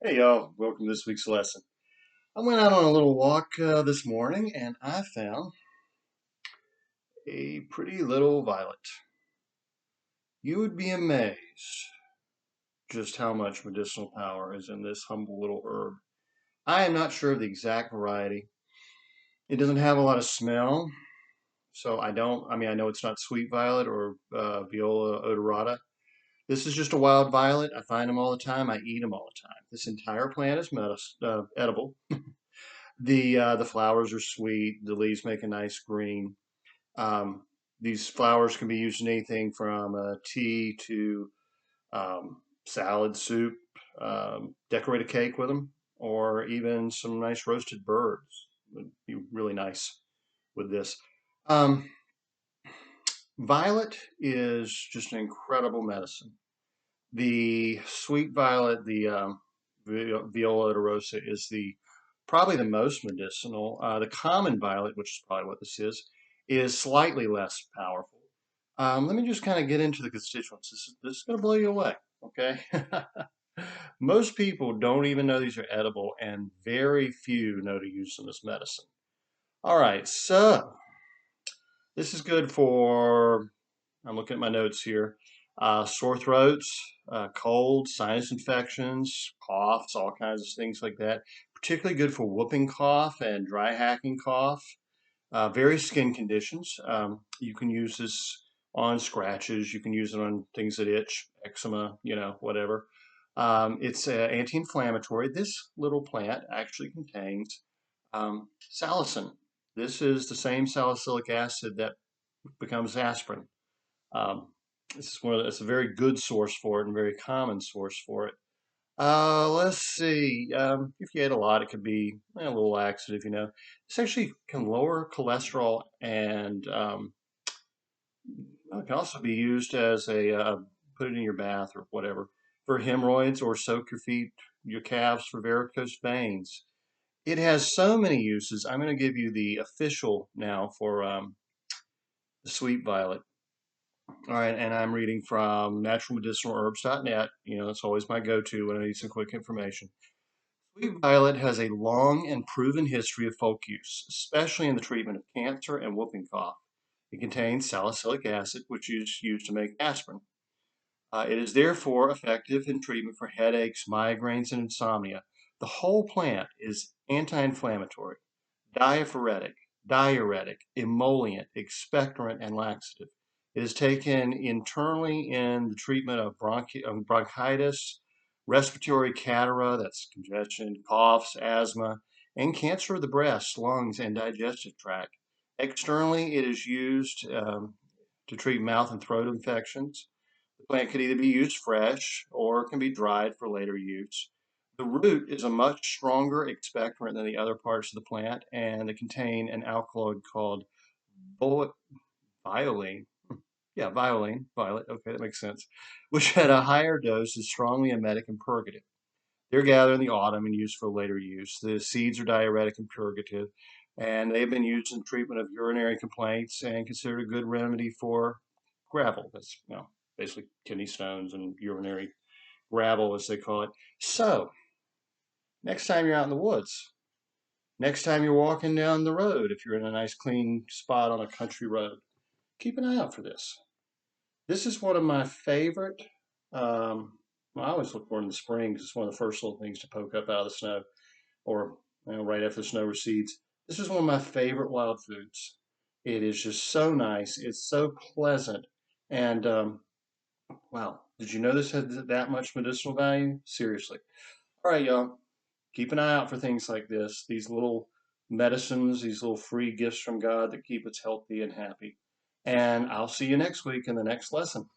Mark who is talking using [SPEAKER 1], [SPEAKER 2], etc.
[SPEAKER 1] Hey y'all, welcome to this week's lesson. I went out on a little walk this morning and I found a pretty little violet. You would be amazed just how much medicinal power is in this humble little herb. I am not sure of the exact variety. It doesn't have a lot of smell, so I know it's not sweet violet or viola odorata. This is just a wild violet. I find them all the time. I eat them all the time. This entire plant is edible. The flowers are sweet. The leaves make a nice green. Um, these flowers can be used in anything from tea to salad, soup, decorate a cake with them, or even some nice roasted birds would be really nice with this. Um, Violet is just an incredible medicine. The sweet violet, the Viola odorosa, is the probably the most medicinal. The common violet, which is probably what this is slightly less powerful. Let me just kind of get into the constituents. This is going to blow you away, okay? Most people don't even know these are edible, and very few know to use them as medicine. All right, so this is good for, I'm looking at my notes here, sore throats, colds, sinus infections, coughs, all kinds of things like that. Particularly good for whooping cough and dry hacking cough. Various skin conditions. You can use this on scratches. You can use it on things that itch, eczema, whatever. It's anti-inflammatory. This little plant actually contains salicin. This is the same salicylic acid that becomes aspirin. It's a very good source for it and very common source for it. Let's see. If you ate a lot, it could be a little laxative, This actually can lower cholesterol and it can also be used as put it in your bath or whatever for hemorrhoids or soak your feet, your calves for varicose veins. It has so many uses. I'm going to give you the official now for the sweet violet. All right, and I'm reading from naturalmedicinalherbs.net. That's always my go-to when I need some quick information. Sweet violet has a long and proven history of folk use, especially in the treatment of cancer and whooping cough. It contains salicylic acid, which is used to make aspirin. It is therefore effective in treatment for headaches, migraines, and insomnia. The whole plant is anti-inflammatory, diaphoretic, diuretic, emollient, expectorant, and laxative. It is taken internally in the treatment of bronchitis, respiratory catarrh, that's congestion, coughs, asthma, and cancer of the breast, lungs, and digestive tract. Externally, it is used to treat mouth and throat infections. The plant could either be used fresh or can be dried for later use. The root is a much stronger expectorant than the other parts of the plant, and they contain an alkaloid called violin. Yeah, violin, violet. Okay, that makes sense. Which at a higher dose is strongly emetic and purgative. They're gathered in the autumn and used for later use. The seeds are diuretic and purgative, and they have been used in treatment of urinary complaints and considered a good remedy for gravel. That's basically kidney stones and urinary gravel, as they call it. So next time you're out in the woods, next time you're walking down the road, if you're in a nice clean spot on a country road, keep an eye out for this. This is one of my favorite. Well, I always look for it in the spring because it's one of the first little things to poke up out of the snow, or right after the snow recedes. This is one of my favorite wild foods. It is just so nice. It's so pleasant, and wow, did you know this had that much medicinal value? Seriously. All right, y'all. Keep an eye out for things like this. These little medicines, these little free gifts from God that keep us healthy and happy. And I'll see you next week in the next lesson.